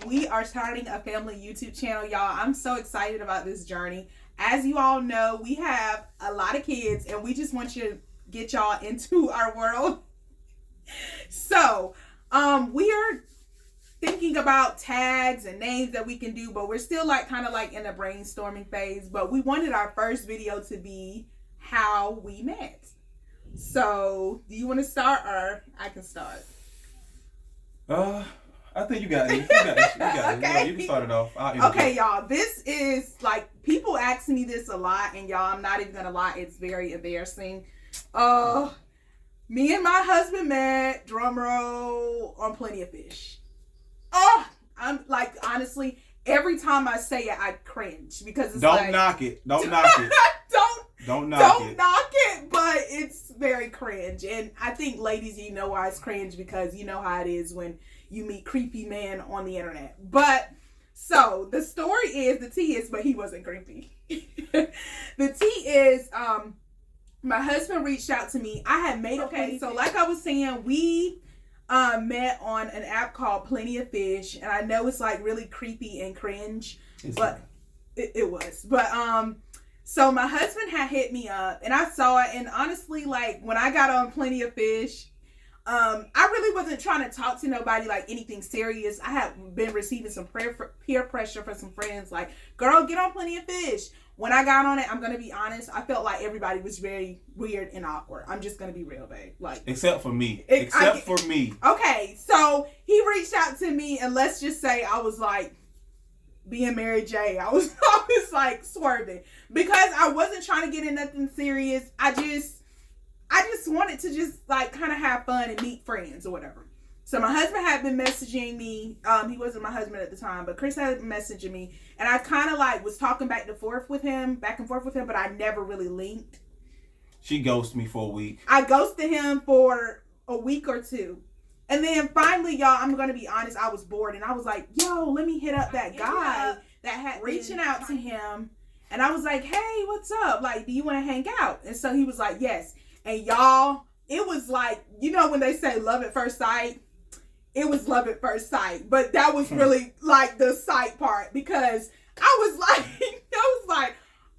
we are starting a family YouTube channel, y'all. I'm so excited about this journey. As you all know, we have a lot of kids, and we just want you to get y'all into our world. So, we are thinking about tags and names that we can do, but we're still kind of in the brainstorming phase. But we wanted our first video to be how we met. So, do you want to start, or I can start? I think you got it. You got it. Okay. You can start it off. Okay, y'all. This is people ask me this a lot, and y'all, I'm not even gonna lie, it's very embarrassing. Me and my husband met, drum roll, on Plenty of Fish. I'm honestly, every time I say it, I cringe because it's Don't knock it. Don't knock it. Don't knock it, but it's very cringe. And I think, ladies, you know why it's cringe, because you know how it is when you meet creepy men on the internet. But, so, the story is, the tea is, but he wasn't creepy. The tea is, my husband reached out to me. I had made so like I was saying, we met on an app called Plenty of Fish. And I know it's really creepy and cringe, but it was. But, so my husband had hit me up, and I saw it, and honestly, when I got on Plenty of Fish, I really wasn't trying to talk to nobody anything serious. I had been receiving some peer pressure from some friends, girl, get on Plenty of Fish. When I got on it, I'm going to be honest, I felt like everybody was very weird and awkward. I'm just going to be real, babe. Except for me. Except for me. Okay, so he reached out to me, and let's just say I was being Mary J. I was swerving because I wasn't trying to get in nothing serious. I just wanted to just kind of have fun and meet friends or whatever. So my husband had been messaging me. He wasn't my husband at the time, but Chris had been messaging me, and I kind of was talking back and forth with him, but I never really linked. She ghosted me for a week. I ghosted him for a week or two. And then finally, y'all, I'm going to be honest, I was bored. And I was like, yo, let me hit up that guy that had reaching out to him. And I was like, hey, what's up? Do you want to hang out? And so he was like, yes. And y'all, it was when they say love at first sight, it was love at first sight. But that was really the sight part, because I was like,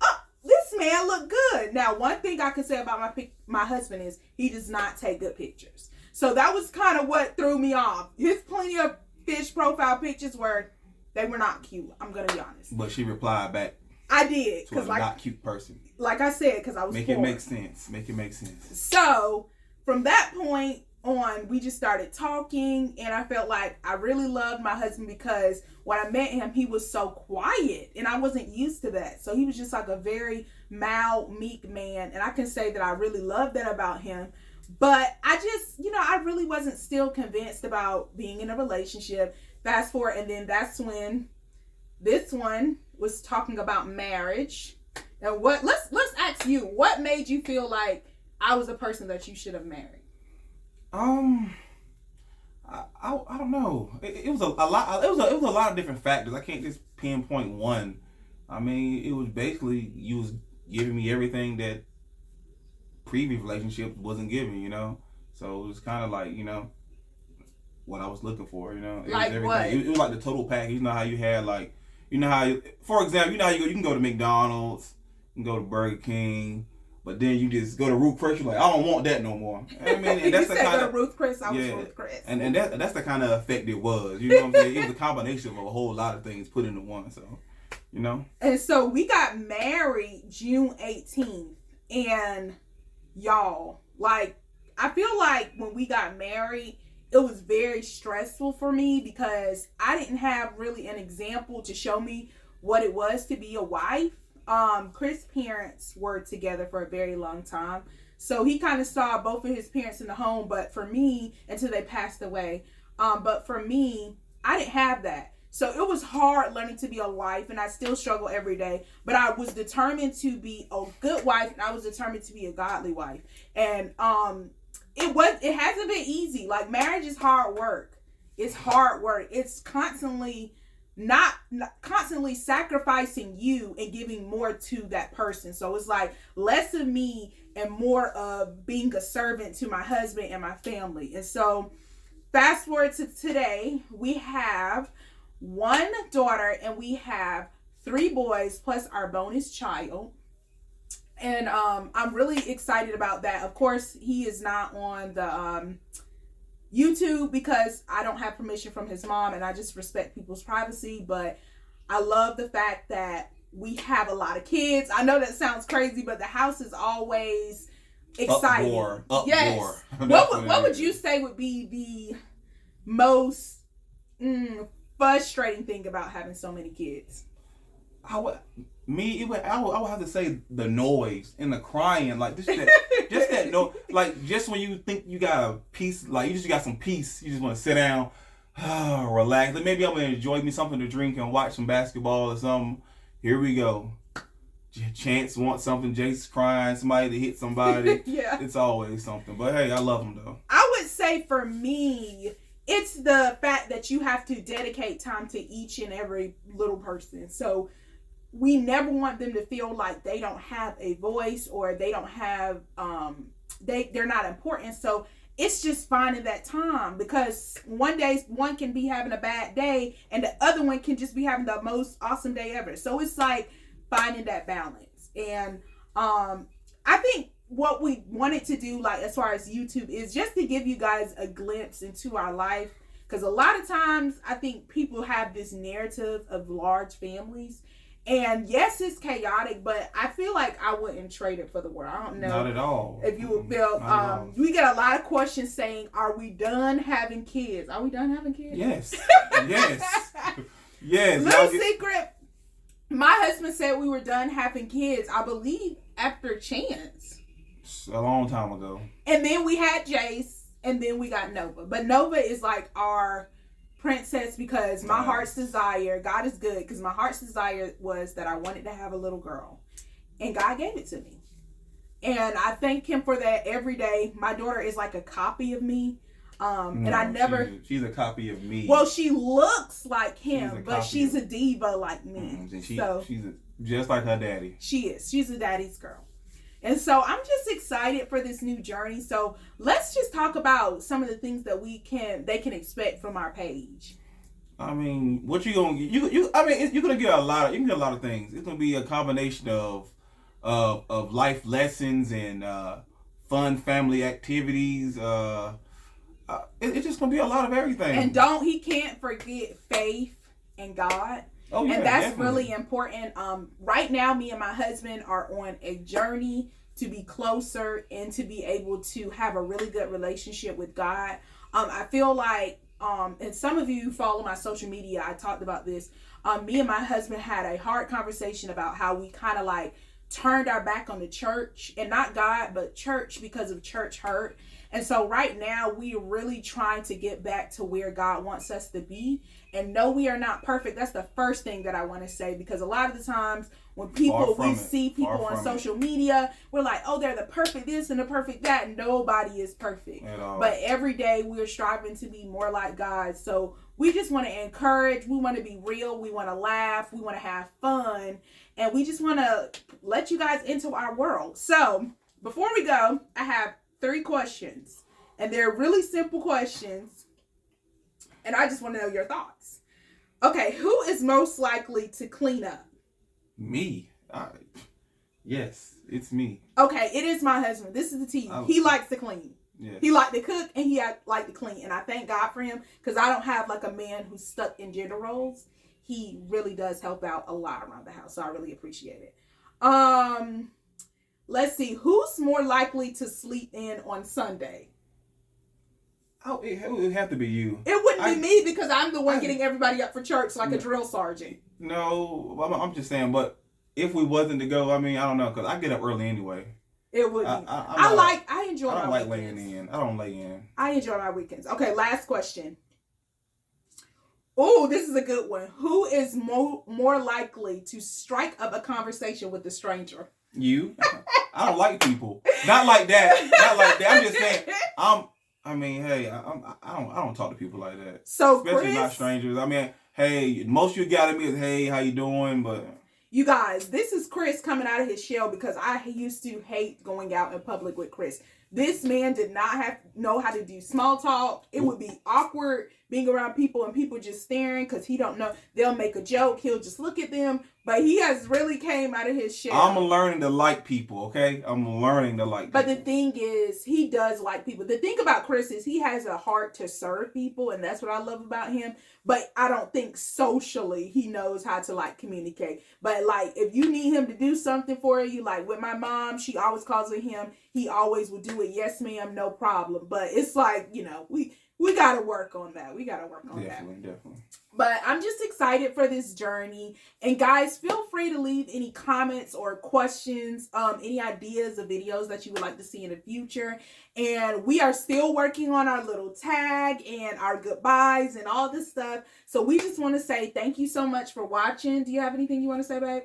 oh, this man looked good. Now, one thing I can say about my husband is he does not take good pictures. So that was kind of what threw me off. His Plenty of Fish profile pictures they were not cute. I'm going to be honest. But she replied back. I did. To a not cute person. Like I said, because I was Make poor. it make sense. Make it make sense. So, from that point on, we just started talking, and I felt like I really loved my husband, because when I met him, he was so quiet, and I wasn't used to that. So he was just a very mild, meek man, and I can say that I really loved that about him. But I just, I really wasn't still convinced about being in a relationship. Fast forward, and then that's when this one was talking about marriage. And let's ask you, what made you feel like I was a person that you should have married? I don't know. It was a lot. It was a lot of different factors. I can't just pinpoint one. I mean, it was basically you was giving me everything that previous relationship wasn't giving, So it was kind of what I was looking for, It was everything. What? It was the total package. You know how you had for example, you can go to McDonald's, you can go to Burger King, but then you just go to Ruth Chris. You're I don't want that no more. I mean, and that's you said go to Ruth Chris. I was Ruth Chris. And that's the kind of effect it was. You know what I'm saying? It was a combination of a whole lot of things put into one. So, And so we got married June 18th, and y'all, I feel like when we got married, it was very stressful for me, because I didn't have really an example to show me what it was to be a wife. Chris' parents were together for a very long time, so he kind of saw both of his parents in the home, but for me, until they passed away, but for me, I didn't have that. So it was hard learning to be a wife, and I still struggle every day, but I was determined to be a good wife, and I was determined to be a godly wife. And it hasn't been easy. Marriage is hard work. It's hard work. It's constantly not constantly sacrificing you and giving more to that person. So it's less of me and more of being a servant to my husband and my family. And so fast forward to today, we have one daughter, and we have 3 boys plus our bonus child. And I'm really excited about that. Of course, he is not on the YouTube because I don't have permission from his mom, and I just respect people's privacy. But I love the fact that we have a lot of kids. I know that sounds crazy, but the house is always exciting. Uproar. Yes. What would you say would be the most frustrating thing about having so many kids? I would have to say the noise and the crying, like just that no, like just when you think you got a peace, like you just got some peace, you just want to sit down, relax. Like maybe I'm gonna enjoy me something to drink and watch some basketball or something. Here we go. Chance wants something. Jake's crying. Somebody to hit somebody. Yeah, it's always something. But hey, I love them though. I would say for me, it's the fact that you have to dedicate time to each and every little person. So we never want them to feel like they don't have a voice or they don't have they're not important. So it's just finding that time, because one day one can be having a bad day and the other one can just be having the most awesome day ever. So it's like finding that balance. And I think what we wanted to do, like as far as YouTube, is just to give you guys a glimpse into our life, because a lot of times I think people have this narrative of large families. And yes, it's chaotic, but I feel like I wouldn't trade it for the world. I don't know. Not at all. If you would feel, we get a lot of questions saying, "Are we done having kids? Are we done having kids?" Yes. Yes. Little secret. My husband said we were done having kids, I believe, after Chance. A long time ago. And then we had Jace, and then we got Nova. But Nova is like our princess, because my heart's desire, God is good, because my heart's desire was that I wanted to have a little girl, and God gave it to me, and I thank him for that every day. My daughter is like a copy of me, and I never she's a copy of me. Well, she looks like him, but she's a diva like me. She's just like her daddy. She's a daddy's girl. And so I'm just excited for this new journey. So let's just talk about some of the things that they can expect from our page. I mean, what you gonna get? You're gonna get a lot of. You can get a lot of things. It's gonna be a combination of life lessons and fun family activities. It's just gonna be a lot of everything. And he can't forget faith and God. Oh, yeah, and that's definitely really important. Right now, me and my husband are on a journey to be closer and to be able to have a really good relationship with God. I feel like, and some of you follow my social media, I talked about this. Me and my husband had a hard conversation about how we kind of like turned our back on the church, and not God, but church, because of church hurt. And so right now we're really trying to get back to where God wants us to be. And no, we are not perfect. That's the first thing that I want to say, because a lot of the times when we see people on social media, we're like, oh, they're the perfect this and the perfect that. And nobody is perfect. But every day we're striving to be more like God. So we just want to encourage. We want to be real. We want to laugh. We want to have fun. And we just want to let you guys into our world. So before we go, I have 3 questions, and they're really simple questions, and I just want to know your thoughts. Okay, who is most likely to clean up? Me. Yes, it's me. Okay, it is my husband. This is the tea. He likes to clean. Yes. He likes to cook, and he likes to clean, and I thank God for him, because I don't have like a man who's stuck in gender roles. He really does help out a lot around the house, so I really appreciate it. Let's see. Who's more likely to sleep in on Sunday? Oh, it would have to be you. It wouldn't be me, because I'm the one getting everybody up for church like a drill sergeant. No, I'm just saying. But if we wasn't to go, I mean, I don't know, because I get up early anyway. It would be. I enjoy my weekends. I don't like laying in. I don't lay in. I enjoy my weekends. Okay, last question. Oh, this is a good one. Who is more likely to strike up a conversation with a stranger? You? I don't like people. Not like that. Not like that. I'm just saying. I don't talk to people like that. So especially Chris, not strangers. I mean, hey, most you got at me is, hey, how you doing? But you guys, this is Chris coming out of his shell, because I used to hate going out in public with Chris. This man did not know how to do small talk. It would be awkward being around people and people just staring because he don't know. They'll make a joke. He'll just look at them. But he has really came out of his shell. I'm learning to like people, okay? I'm learning to like people. But the thing is, he does like people. The thing about Chris is he has a heart to serve people, and that's what I love about him. But I don't think socially he knows how to like communicate. But like if you need him to do something for you, like with my mom, she always calls with him. He always will do it. Yes, ma'am, no problem. But it's like, you know, we got to work on that. We got to work on that. Definitely. But I'm just excited for this journey. And guys, feel free to leave any comments or questions, any ideas of videos that you would like to see in the future. And we are still working on our little tag and our goodbyes and all this stuff. So we just want to say thank you so much for watching. Do you have anything you want to say, babe?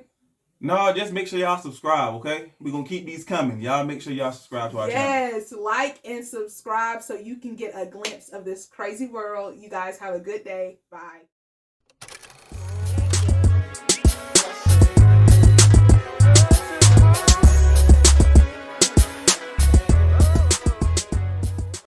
No, just make sure y'all subscribe, okay? We're going to keep these coming. Y'all make sure y'all subscribe to our channel. Yes, like and subscribe so you can get a glimpse of this crazy world. You guys have a good day. Bye.